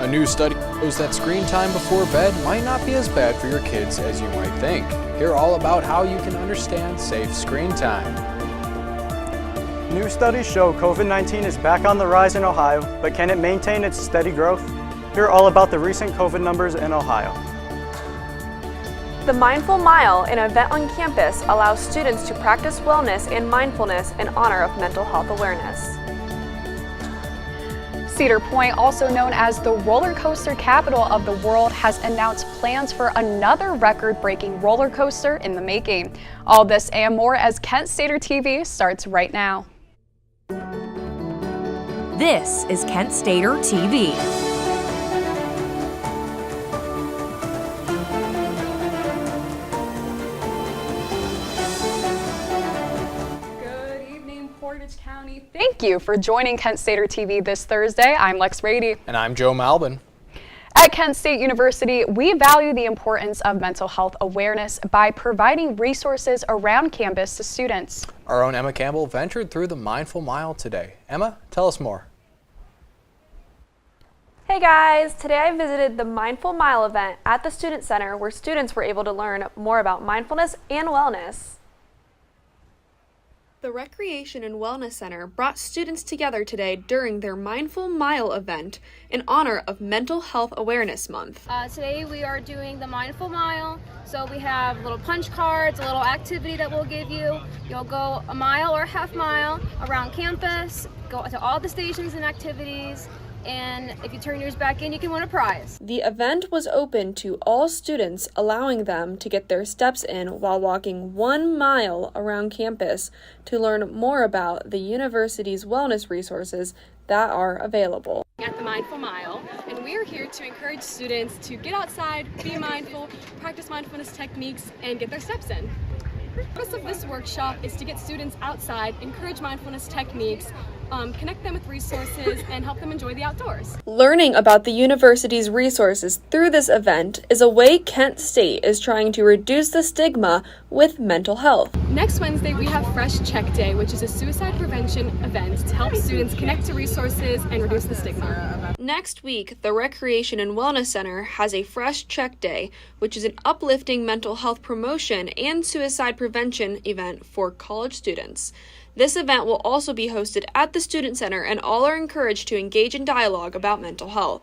A new study shows that screen time before bed might not be as bad for your kids as you might think. Hear all about how you can understand safe screen time. New studies show COVID-19 is back on the rise in Ohio, but can it maintain its steady growth? Hear all about the recent COVID numbers in Ohio. The Mindful Mile, an event on campus, allows students to practice wellness and mindfulness in honor of mental health awareness. Cedar Point, also known as the roller coaster capital of the world, has announced plans for another record-breaking roller coaster in the making. All this and more as Kent Stater TV starts right now. This is Kent Stater TV. Good evening, Portage County. Thank you for joining Kent Stater TV this Thursday. I'm Lex Rady. And I'm Joe Malbin. At Kent State University, we value the importance of mental health awareness by providing resources around campus to students. Our own Emma Campbell ventured through the Mindful Mile today. Emma, tell us more. Hey guys, today I visited the Mindful Mile event at the Student Center where students were able to learn more about mindfulness and wellness. The Recreation and Wellness Center brought students together today during their Mindful Mile event in honor of Mental Health Awareness Month. Today we are doing the Mindful Mile, so we have little punch cards, a little activity that we'll give you. You'll go a mile or a half mile around campus, go to all the stations and activities, and if you turn yours back in, you can win a prize. The event was open to all students, allowing them to get their steps in while walking 1 mile around campus to learn more about the university's wellness resources that are available. At the Mindful Mile, and we are here to encourage students to get outside, be mindful, practice mindfulness techniques, and get their steps in. The purpose of this workshop is to get students outside, encourage mindfulness techniques, connect them with resources, and help them enjoy the outdoors. Learning about the university's resources through this event is a way Kent State is trying to reduce the stigma with mental health. Next Wednesday, we have Fresh Check Day, which is a suicide prevention event to help students connect to resources and reduce the stigma. Next week, the Recreation and Wellness Center has a Fresh Check Day, which is an uplifting mental health promotion and suicide prevention event for college students. This event will also be hosted at the Student Center, and all are encouraged to engage in dialogue about mental health.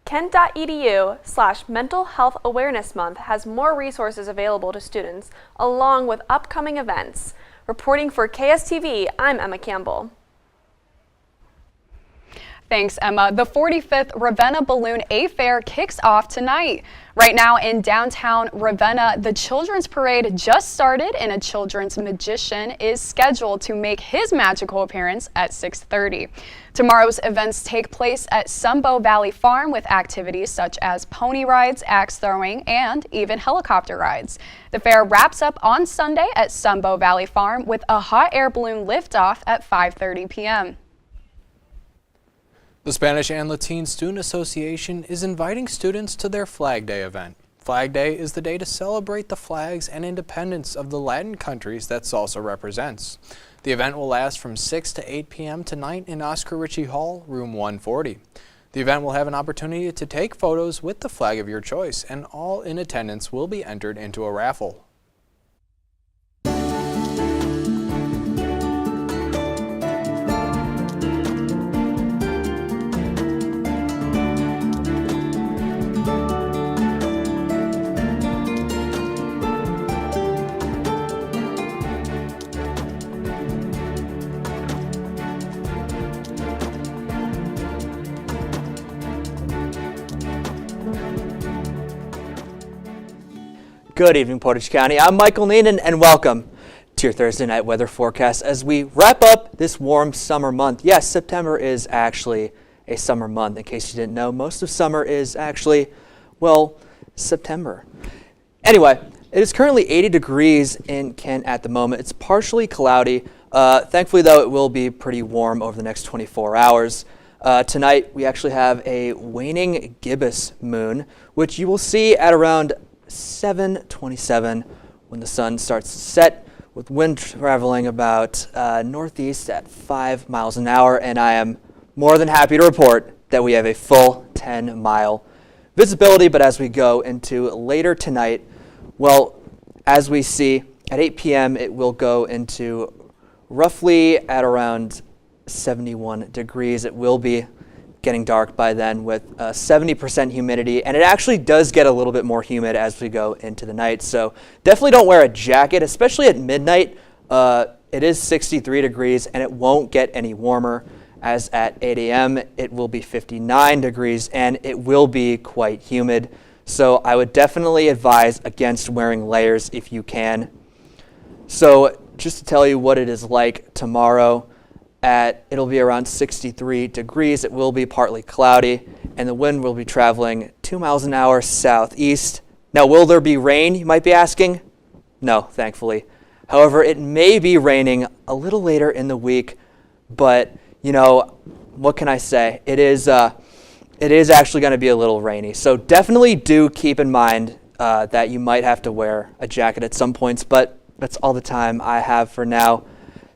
Kent.edu/Mental Health Awareness Month has more resources available to students, along with upcoming events. Reporting for KSTV, I'm Emma Campbell. Thanks, Emma. The 45th Ravenna Balloon A Fair kicks off tonight. Right now in downtown Ravenna, the Children's Parade just started and a children's magician is scheduled to make his magical appearance at 6:30. Tomorrow's events take place at Sunbow Valley Farm with activities such as pony rides, axe throwing, and even helicopter rides. The fair wraps up on Sunday at Sunbow Valley Farm with a hot air balloon liftoff at 5:30 p.m. The Spanish and Latin Student Association is inviting students to their Flag Day event. Flag Day is the day to celebrate the flags and independence of the Latin countries that salsa represents. The event will last from 6 to 8 p.m. tonight in Oscar Ritchie Hall, room 140. The event will have an opportunity to take photos with the flag of your choice, and all in attendance will be entered into a raffle. Good evening, Portage County. I'm Michael Neenan, and welcome to your Thursday night weather forecast as we wrap up this warm summer month. Yes, September is actually a summer month. In case you didn't know, most of summer is actually, well, September. Anyway, it is currently 80 degrees in Kent at the moment. It's partially cloudy. Thankfully, though, it will be pretty warm over the next 24 hours. Tonight, we actually have a waning gibbous moon, which you will see at around 7:27 when the sun starts to set, with wind traveling about northeast at 5 miles an hour, and I am more than happy to report that we have a full 10-mile visibility. But as we go into later tonight, well, as we see at 8 p.m., it will go into roughly at around 71 degrees. It will be getting dark by then with 70% humidity, and it actually does get a little bit more humid as we go into the night. So definitely don't wear a jacket, especially at midnight. It is 63 degrees, and it won't get any warmer, as at 8 a.m. it will be 59 degrees, and it will be quite humid. So I would definitely advise against wearing layers if you can. So just to tell you what it is like tomorrow, it'll be around 63 degrees. It will be partly cloudy, and the wind will be traveling 2 miles an hour southeast. Now, will there be rain, you might be asking? No, thankfully. However, it may be raining a little later in the week, but you know, what can I say? It is actually going to be a little rainy. So definitely do keep in mind that you might have to wear a jacket at some points, but that's all the time I have for now.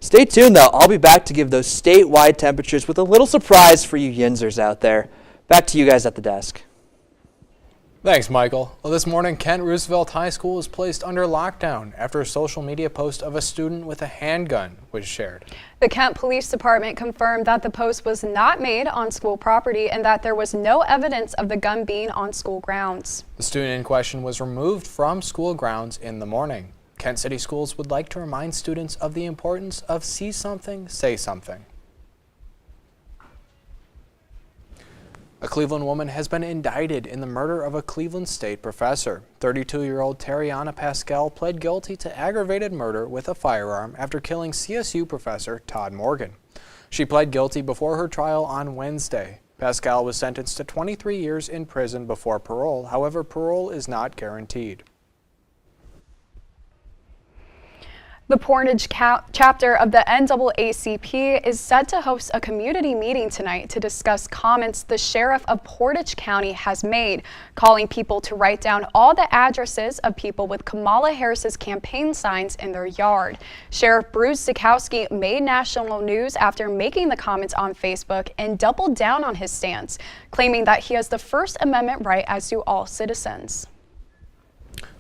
Stay tuned, though. I'll be back to give those statewide temperatures with a little surprise for you Yinzers out there. Back to you guys at the desk. Thanks, Michael. Well, this morning, Kent Roosevelt High School was placed under lockdown after a social media post of a student with a handgun was shared. The Kent Police Department confirmed that the post was not made on school property and that there was no evidence of the gun being on school grounds. The student in question was removed from school grounds in the morning. Kent City Schools would like to remind students of the importance of see something, say something. A Cleveland woman has been indicted in the murder of a Cleveland State professor. 32-year-old Tariana Pascal pled guilty to aggravated murder with a firearm after killing CSU professor Todd Morgan. She pled guilty before her trial on Wednesday. Pascal was sentenced to 23 years in prison before parole. However, parole is not guaranteed. The Portage chapter of the NAACP is set to host a community meeting tonight to discuss comments the sheriff of Portage County has made, calling people to write down all the addresses of people with Kamala Harris's campaign signs in their yard. Sheriff Bruce Zukowski made national news after making the comments on Facebook and doubled down on his stance, claiming that he has the First Amendment right as do all citizens.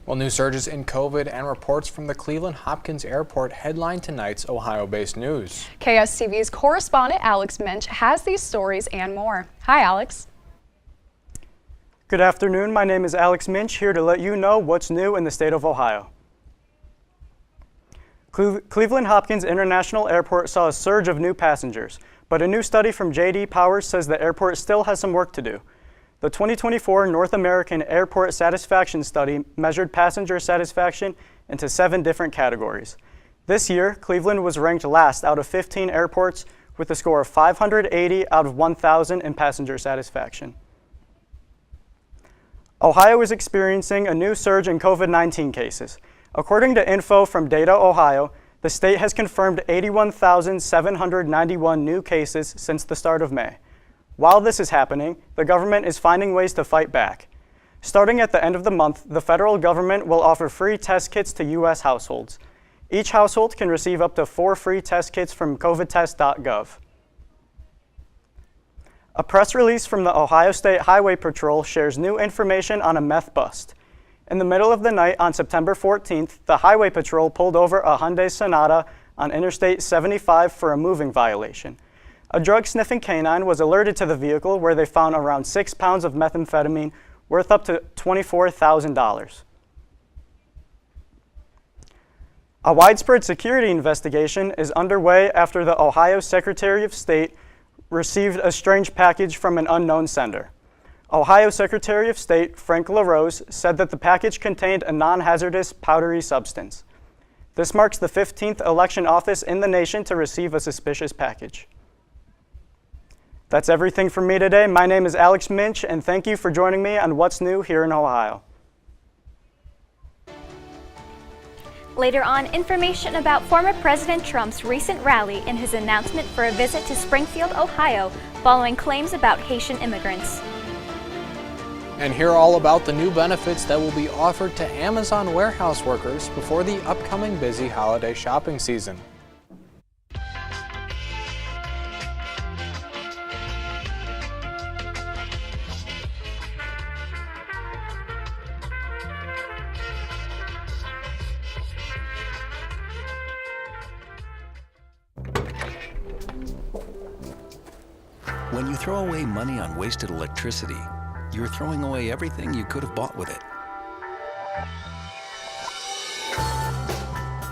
Well, new surges in COVID and reports from the Cleveland Hopkins Airport headline tonight's Ohio-based news. KSTV's correspondent Alex Minch has these stories and more. Hi, Alex. Good afternoon. My name is Alex Minch, here to let you know what's new in the state of Ohio. Cleveland Hopkins International Airport saw a surge of new passengers, but a new study from J.D. Power says the airport still has some work to do. The 2024 North American Airport Satisfaction Study measured passenger satisfaction into 7 different categories. This year, Cleveland was ranked last out of 15 airports with a score of 580 out of 1,000 in passenger satisfaction. Ohio is experiencing a new surge in COVID-19 cases. According to info from Data Ohio, the state has confirmed 81,791 new cases since the start of May. While this is happening, the government is finding ways to fight back. Starting at the end of the month, the federal government will offer free test kits to U.S. households. Each household can receive up to 4 free test kits from covidtest.gov. A press release from the Ohio State Highway Patrol shares new information on a meth bust. In the middle of the night on September 14th, the Highway Patrol pulled over a Hyundai Sonata on Interstate 75 for a moving violation. A drug-sniffing canine was alerted to the vehicle where they found around 6 pounds of methamphetamine worth up to $24,000. A widespread security investigation is underway after the Ohio Secretary of State received a strange package from an unknown sender. Ohio Secretary of State Frank LaRose said that the package contained a non-hazardous powdery substance. This marks the 15th election office in the nation to receive a suspicious package. That's everything from me today. My name is Alex Minch, and thank you for joining me on What's New here in Ohio. Later on, information about former President Trump's recent rally and his announcement for a visit to Springfield, Ohio, following claims about Haitian immigrants. And hear all about the new benefits that will be offered to Amazon warehouse workers before the upcoming busy holiday shopping season. When you throw away money on wasted electricity, you're throwing away everything you could have bought with it.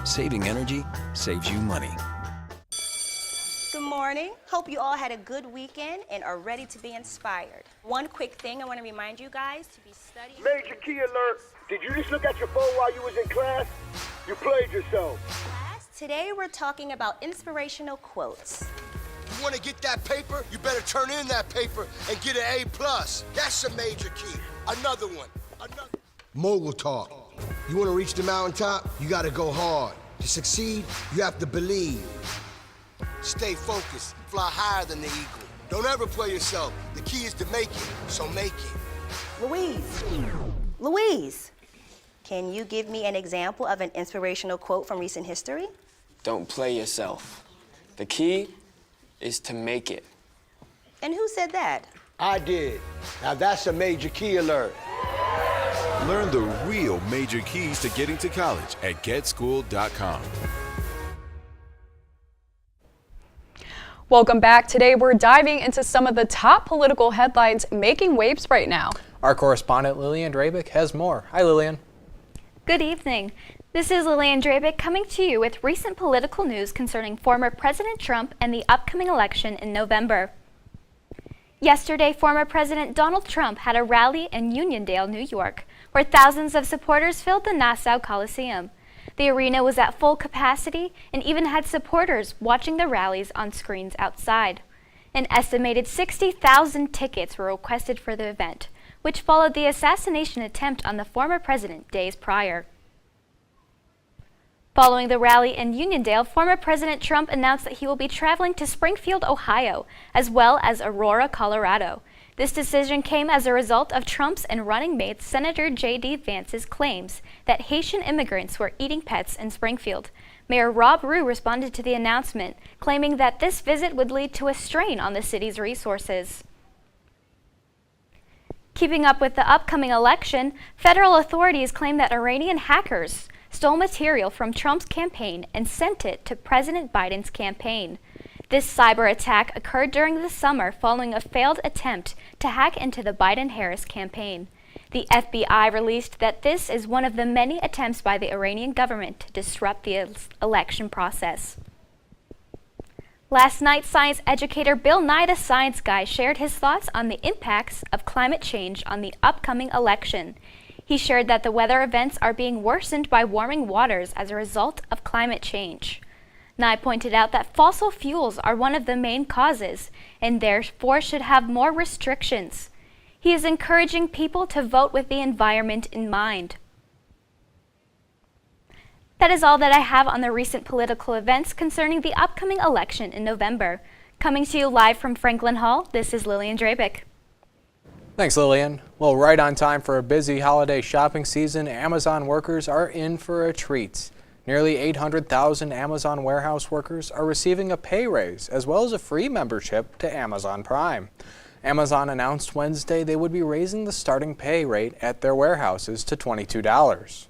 Saving energy saves you money. Good morning. Hope you all had a good weekend and are ready to be inspired. One quick thing I want to remind you guys to be studying. Major key alert. Did you just look at your phone while you was in class? You played yourself. Today we're talking about inspirational quotes. You want to get that paper, you better turn in that paper and get an A+. That's a major key. Another one. Mogul talk. You want to reach the mountaintop, you got to go hard. To succeed, you have to believe. Stay focused. Fly higher than the eagle. Don't ever play yourself. The key is to make it, so make it. Louise, can you give me an example of an inspirational quote from recent history? Don't play yourself. The key is to make it. And who said that? I did. Now that's a major key alert. Learn the real major keys to getting to college at getschool.com. Welcome back. Today we're diving into some of the top political headlines making waves right now. Our correspondent Lillian Drabick has more. Hi, Lillian. Good evening. This is Lillian Drabick coming to you with recent political news concerning former President Trump and the upcoming election in November. Yesterday, former President Donald Trump had a rally in Uniondale, New York, where thousands of supporters filled the Nassau Coliseum. The arena was at full capacity and even had supporters watching the rallies on screens outside. An estimated 60,000 tickets were requested for the event, which followed the assassination attempt on the former president days prior. Following the rally in Uniondale, former President Trump announced that he will be traveling to Springfield, Ohio, as well as Aurora, Colorado. This decision came as a result of Trump's and running mate Senator J.D. Vance's claims that Haitian immigrants were eating pets in Springfield. Mayor Rob Rue responded to the announcement, claiming that this visit would lead to a strain on the city's resources. Keeping up with the upcoming election, federal authorities claim that Iranian hackers stole material from Trump's campaign and sent it to President Biden's campaign. This cyber attack occurred during the summer following a failed attempt to hack into the Biden-Harris campaign. The FBI released that this is one of the many attempts by the Iranian government to disrupt the election process. Last night, science educator Bill Nye the Science Guy shared his thoughts on the impacts of climate change on the upcoming election. He shared that the weather events are being worsened by warming waters as a result of climate change. Nye pointed out that fossil fuels are one of the main causes and therefore should have more restrictions. He is encouraging people to vote with the environment in mind. That is all that I have on the recent political events concerning the upcoming election in November. Coming to you live from Franklin Hall, this is Lillian Drabick. Thanks, Lillian. Well, right on time for a busy holiday shopping season, Amazon workers are in for a treat. Nearly 800,000 Amazon warehouse workers are receiving a pay raise as well as a free membership to Amazon Prime. Amazon announced Wednesday they would be raising the starting pay rate at their warehouses to $22.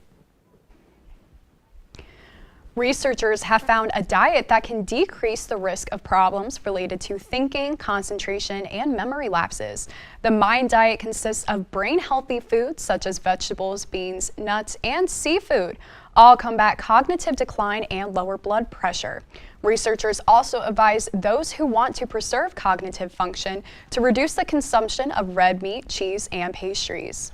Researchers have found a diet that can decrease the risk of problems related to thinking, concentration, and memory lapses. The Mind diet consists of brain-healthy foods such as vegetables, beans, nuts, and seafood. All combat cognitive decline and lower blood pressure. Researchers also advise those who want to preserve cognitive function to reduce the consumption of red meat, cheese, and pastries.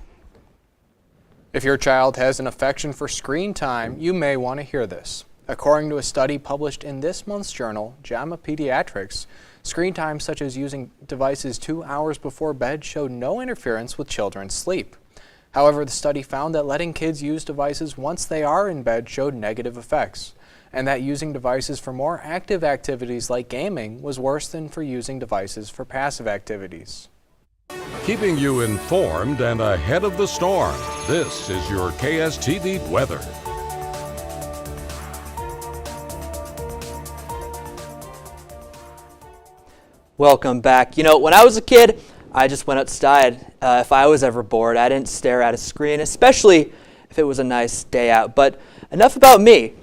If your child has an affection for screen time, you may want to hear this. According to a study published in this month's journal, JAMA Pediatrics, screen time such as using devices 2 hours before bed showed no interference with children's sleep. However, the study found that letting kids use devices once they are in bed showed negative effects, and that using devices for more active activities like gaming was worse than for using devices for passive activities. Keeping you informed and ahead of the storm, this is your KSTV weather. Welcome back. You know, when I was a kid, I just went outside. If I was ever bored, I didn't stare at a screen, especially if it was a nice day out. But enough about me.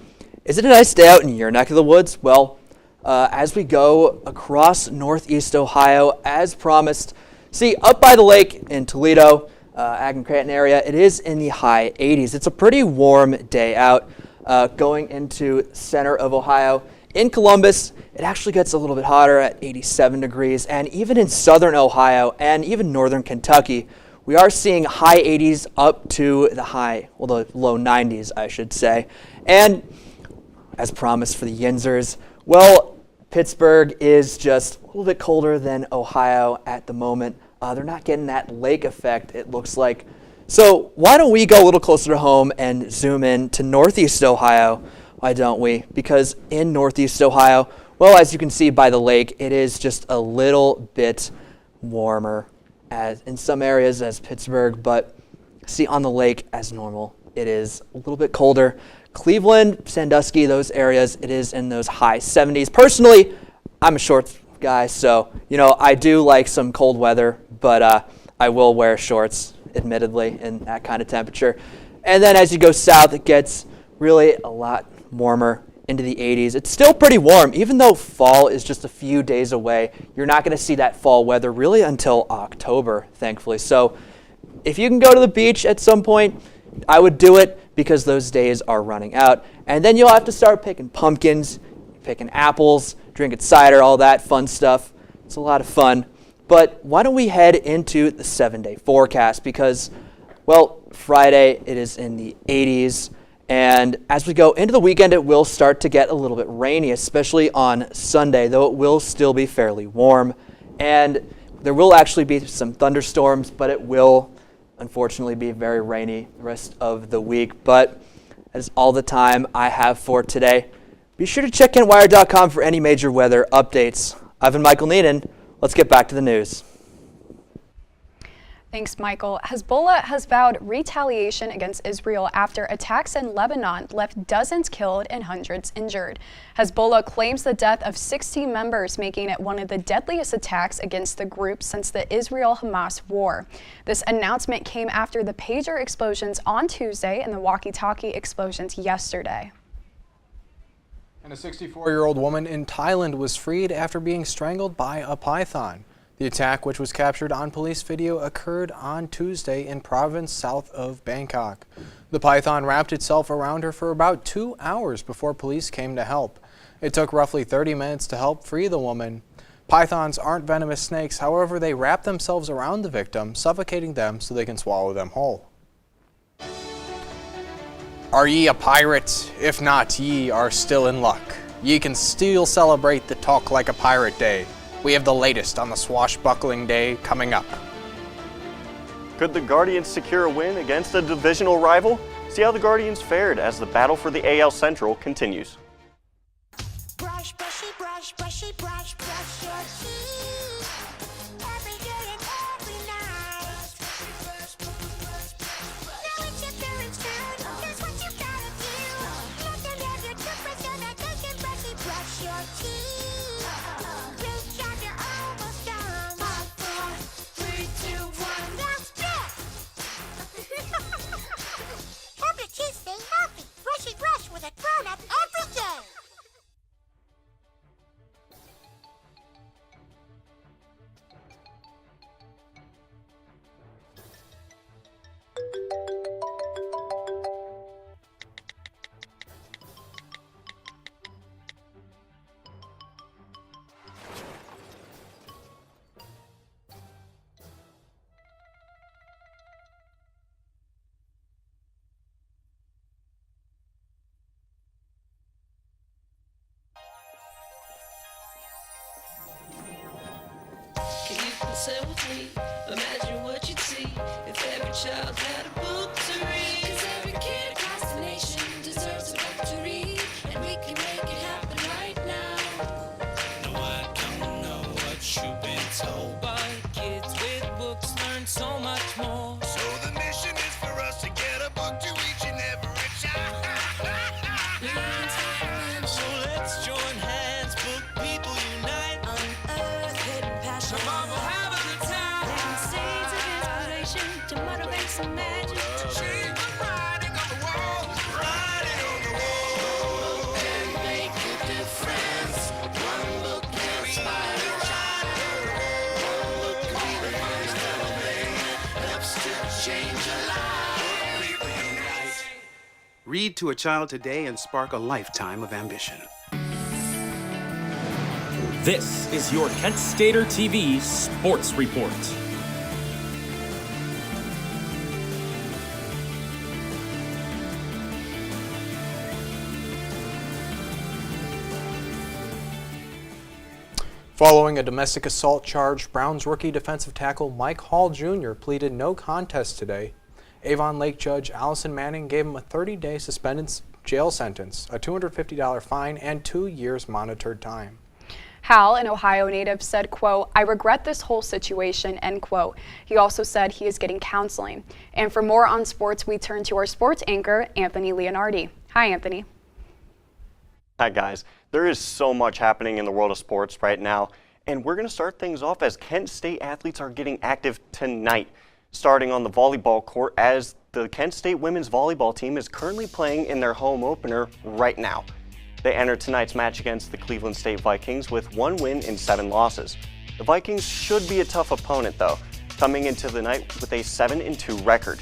Is it a nice day out in your neck of the woods? Well, as we go across northeast Ohio, as promised. See, up by the lake in Toledo, Akron-Canton area, it is in the high 80s. It's a pretty warm day out going into center of Ohio. In Columbus, it actually gets a little bit hotter at 87 degrees, and even in southern Ohio and even northern Kentucky, we are seeing high 80s up to the low 90s, I should say. And as promised for the Yinzers, well, Pittsburgh is just a little bit colder than Ohio at the moment. They're not getting that lake effect, it looks like. So why don't we go a little closer to home and zoom in to northeast Ohio? Why don't we? Because in northeast Ohio, well, as you can see by the lake, it is just a little bit warmer as in some areas as Pittsburgh, but see on the lake as normal, it is a little bit colder. Cleveland, Sandusky, those areas, it is in those high 70s. Personally, I'm a shorts guy, so, I do like some cold weather, but I will wear shorts, admittedly, in that kind of temperature. And then as you go south, it gets really a lot warmer into the 80s. It's still pretty warm, even though fall is just a few days away. You're not going to see that fall weather really until October, thankfully. So if you can go to the beach at some point, I would do it because those days are running out. And then you'll have to start picking pumpkins, picking apples, drinking cider, all that fun stuff. It's a lot of fun. But why don't we head into the 7-day forecast because, well, Friday it is in the 80s. And as we go into the weekend, it will start to get a little bit rainy, especially on Sunday, though it will still be fairly warm. And there will actually be some thunderstorms, but it will unfortunately be very rainy the rest of the week. But that is all the time I have for today. Be sure to check KentWire.com for any major weather updates. I've been Michael Neenan. Let's get back to the news. Thanks, Michael. Hezbollah has vowed retaliation against Israel after attacks in Lebanon left dozens killed and hundreds injured. Hezbollah claims the death of 60 members, making it one of the deadliest attacks against the group since the Israel-Hamas war. This announcement came after the pager explosions on Tuesday and the walkie-talkie explosions yesterday. And a 64-year-old woman in Thailand was freed after being strangled by a python. The attack, which was captured on police video, occurred on Tuesday in province south of Bangkok. The python wrapped itself around her for about 2 hours before police came to help. It took roughly 30 minutes to help free the woman. Pythons aren't venomous snakes, however, they wrap themselves around the victim, suffocating them so they can swallow them whole. Are ye a pirate? If not, ye are still in luck. Ye can still celebrate the Talk Like a Pirate Day. We have the latest on the swashbuckling day coming up. Could the Guardians secure a win against a divisional rival? See how the Guardians fared as the battle for the AL Central continues. Brush, brushy, brush, brushy, brush, brush your teeth. Every day and every night. Now it's your parents' turn. Here's what you gotta do. Let them have your toothbrush so that they can brushy brush your teeth. Sit with me, imagine what you'd see if every child had a book to read. 'Cause every kid across the nation deserves a book to read, and we can make it happen right now. No, I don't know what you've been told, but kids with books learn so much more. So the mission is for us to get a book to each and every child. So let's join hands, book people unite, unearth hidden passion. To motivate some magic. Change the writing on the wall. Writing on the wall. And make a difference. One Read to a child today and spark a lifetime of ambition. This is your Kent Stater TV Sports Report. Following a domestic assault charge, Browns rookie defensive tackle Mike Hall Jr. pleaded no contest today. Avon Lake Judge Allison Manning gave him a 30-day suspended jail sentence, a $250 fine, and 2 years monitored time. Hal, an Ohio native, said, quote, "I regret this whole situation," end quote. He also said he is getting counseling. And for more on sports, we turn to our sports anchor, Anthony Leonardi. Hi, Anthony. Hi, guys. There is so much happening in the world of sports right now, and we're going to start things off as Kent State athletes are getting active tonight, starting on the volleyball court as the Kent State women's volleyball team is currently playing in their home opener right now. They enter tonight's match against the Cleveland State Vikings with 1 win and 7 losses. The Vikings should be a tough opponent, though, coming into the night with a 7-2 record.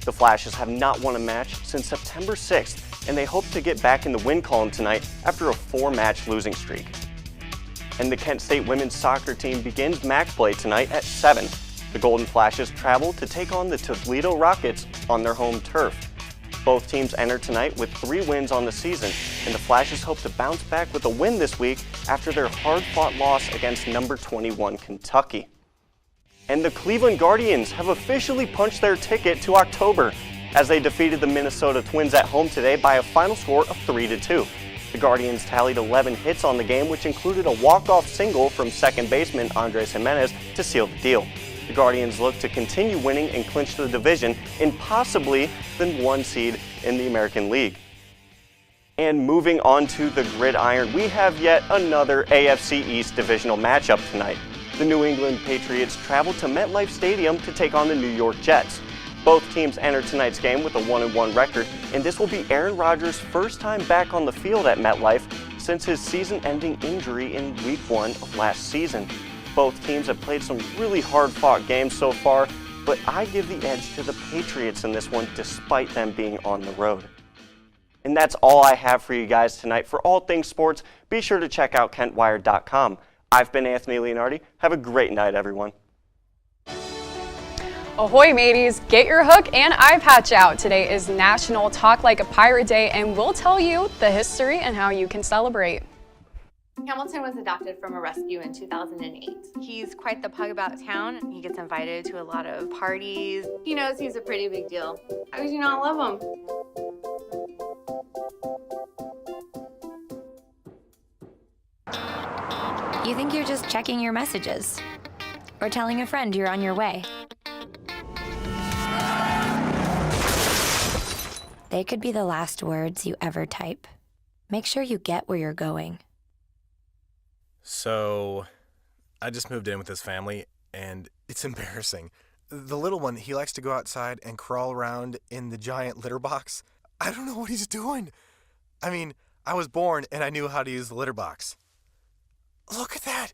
The Flashes have not won a match since September 6th, and they hope to get back in the win column tonight after a 4-match losing streak. And the Kent State women's soccer team begins match play tonight at 7. The Golden Flashes travel to take on the Toledo Rockets on their home turf. Both teams enter tonight with 3 wins on the season, and the Flashes hope to bounce back with a win this week after their hard-fought loss against number 21 Kentucky. And the Cleveland Guardians have officially punched their ticket to October as they defeated the Minnesota Twins at home today by a final score of 3-2. The Guardians tallied 11 hits on the game, which included a walk-off single from second baseman Andres Jimenez to seal the deal. The Guardians look to continue winning and clinch the division in possibly the 1 seed in the American League. And moving on to the gridiron, we have yet another AFC East divisional matchup tonight. The New England Patriots travel to MetLife Stadium to take on the New York Jets. Both teams enter tonight's game with a 1-1 record, and this will be Aaron Rodgers' first time back on the field at MetLife since his season-ending injury in Week 1 of last season. Both teams have played some really hard-fought games so far, but I give the edge to the Patriots in this one despite them being on the road. And that's all I have for you guys tonight. For all things sports, be sure to check out KentWire.com. I've been Anthony Leonardi. Have a great night, everyone. Ahoy, mateys! Get your hook and eye patch out. Today is National Talk Like a Pirate Day, and we'll tell you the history and how you can celebrate. Hamilton was adopted from a rescue in 2008. He's quite the pug about town. He gets invited to a lot of parties. He knows he's a pretty big deal. How could you not love him? You think you're just checking your messages or telling a friend you're on your way. They could be the last words you ever type. Make sure you get where you're going. So, I just moved in with this family, and it's embarrassing. The little one, he likes to go outside and crawl around in the giant litter box. I don't know what he's doing. I mean, I was born and I knew how to use the litter box. Look at that!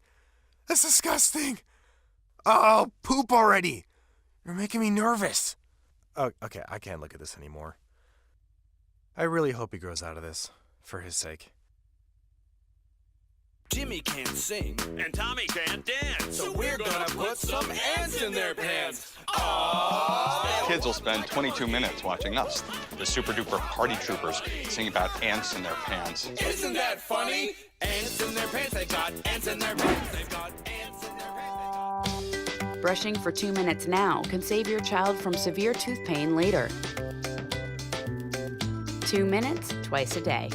That's disgusting! Oh, poop already! You're making me nervous. Oh, okay, I can't look at this anymore. I really hope he grows out of this, for his sake. Jimmy can't sing, and Tommy can't dance, so we're gonna put some ants in their pants. Aww. Kids will spend 22 minutes watching us, the super duper party troopers, sing about ants in their pants. Isn't that funny? Ants in their pants, they got ants in their pants, they've got ants in their pants. Brushing for 2 minutes now can save your child from severe tooth pain later. 2 minutes, twice a day.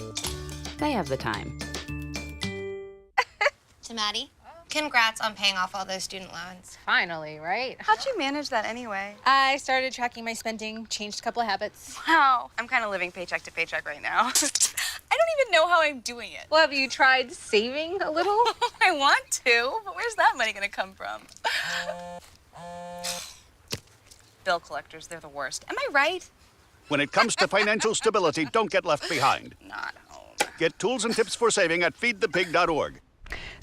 They have the time. To Maddie, congrats on paying off all those student loans. Finally, right? How'd you manage that anyway? I started tracking my spending, changed a couple of habits. Wow, I'm kind of living paycheck to paycheck right now. I don't even know how I'm doing it. Well, have you tried saving a little? I want to, but where's that money gonna come from? Bill collectors, they're the worst. Am I right? When it comes to financial stability, don't get left behind. Not home. Get tools and tips for saving at feedthepig.org.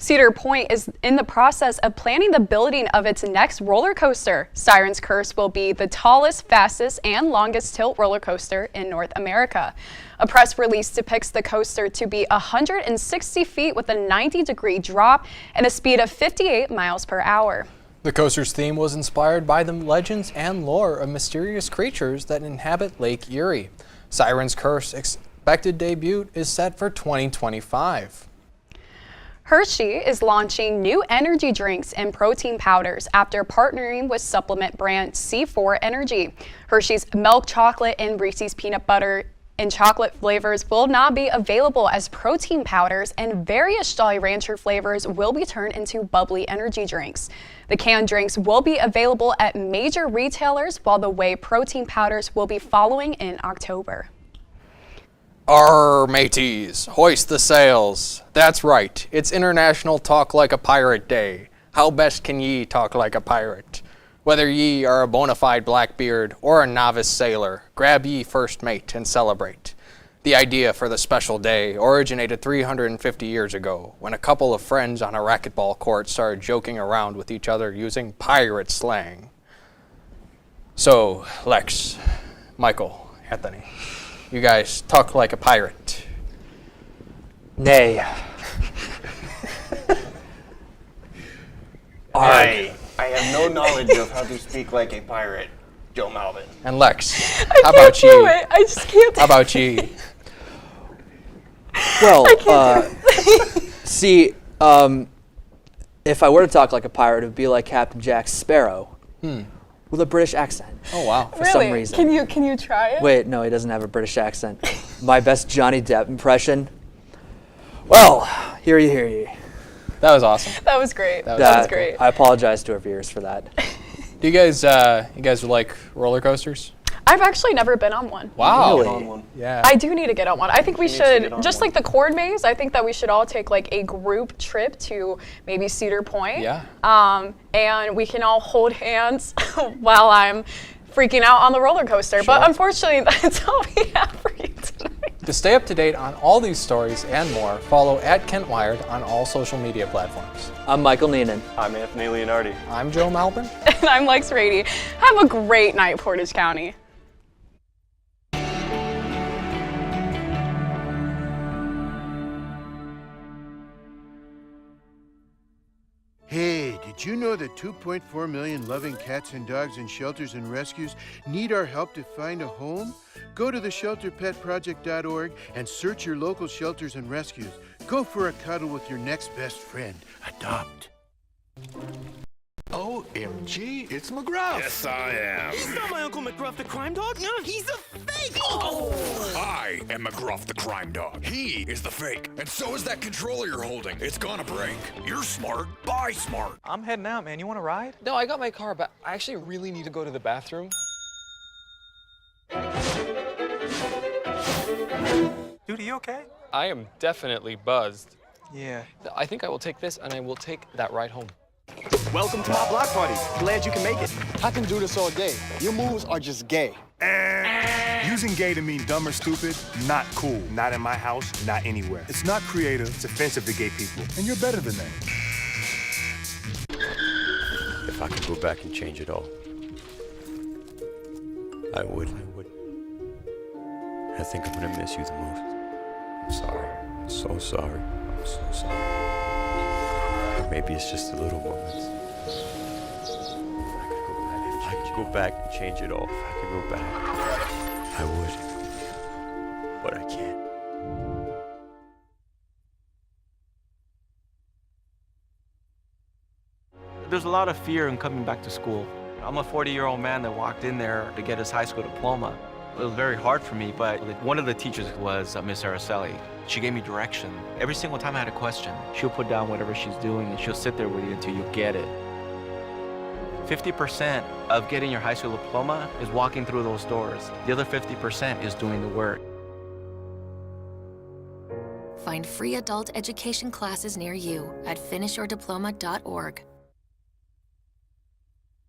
Cedar Point is in the process of planning the building of its next roller coaster. Siren's Curse will be the tallest, fastest, and longest tilt roller coaster in North America. A press release depicts the coaster to be 160 feet with a 90-degree drop and a speed of 58 miles per hour. The coaster's theme was inspired by the legends and lore of mysterious creatures that inhabit Lake Erie. Siren's Curse expected debut is set for 2025. Hershey is launching new energy drinks and protein powders after partnering with supplement brand C4 Energy. Hershey's milk chocolate and Reese's peanut butter and chocolate flavors will now be available as protein powders, and various Jolly Rancher flavors will be turned into bubbly energy drinks. The canned drinks will be available at major retailers, while the whey protein powders will be following in October. Arr, mateys, hoist the sails. That's right, it's International Talk Like a Pirate Day. How best can ye talk like a pirate? Whether ye are a bona fide Blackbeard or a novice sailor, grab ye first mate and celebrate. The idea for the special day originated 350 years ago when a couple of friends on a racquetball court started joking around with each other using pirate slang. So, Lex, Michael, Anthony, you guys talk like a pirate. Nay. I have no knowledge of how to speak like a pirate, Joe Malvin. And Lex, I how can't about do you? it. I just can't do How about ye? Well, see, if I were to talk like a pirate, it would be like Captain Jack Sparrow with a British accent. Oh, wow. For some reason. Can you try it? Wait, no, he doesn't have a British accent. My best Johnny Depp impression. Well, hear ye. That was awesome. That was great. That That was great. I apologize to our viewers for that. Do you guys like roller coasters? I've actually never been on one. Wow. Really? Yeah. I do need to get on one. I think we She needs to get should, on just one. like the corn maze, I think that we should all take like a group trip to maybe Cedar Point. Yeah. And we can all hold hands while I'm freaking out on the roller coaster. But Sure. unfortunately, that's all we have for you tonight. To stay up to date on all these stories and more, follow @KentWired on all social media platforms. I'm Michael Neenan. I'm Anthony Leonardi. I'm Joe Malvin. And I'm Lex Rady. Have a great night, Portage County. Hey, did you know that 2.4 million loving cats and dogs in shelters and rescues need our help to find a home? Go to theshelterpetproject.org and search your local shelters and rescues. Go for a cuddle with your next best friend. Adopt. OMG, it's McGruff. Yes, I am. He's not my Uncle McGruff the crime dog. He's a fake. Oh. I am McGruff the crime dog. He is the fake. And so is that controller you're holding. It's gonna break. You're smart. Buy smart. I'm heading out, man. You want to ride? No, I got my car, but I actually really need to go to the bathroom. Dude, are you okay? I am definitely buzzed. Yeah. I think I will take this, and I will take that ride home. Welcome to my block party. Glad you can make it. I can do this all day. Your moves are just gay. Using gay to mean dumb or stupid, not cool. Not in my house, not anywhere. It's not creative, it's offensive to gay people. And you're better than that. If I could go back and change it all, I would. I think I'm gonna miss you the most. I'm sorry. I'm so sorry. I'm so sorry. Maybe it's just the little moments. If I could go back and change it all, if I could go back, I would. But I can't. There's a lot of fear in coming back to school. I'm a 40-year-old man that walked in there to get his high school diploma. It was very hard for me, but one of the teachers was Miss Araceli. She gave me direction. Every single time I had a question, she'll put down whatever she's doing and she'll sit there with you until you get it. 50% of getting your high school diploma is walking through those doors. The other 50% is doing the work. Find free adult education classes near you at finishyourdiploma.org.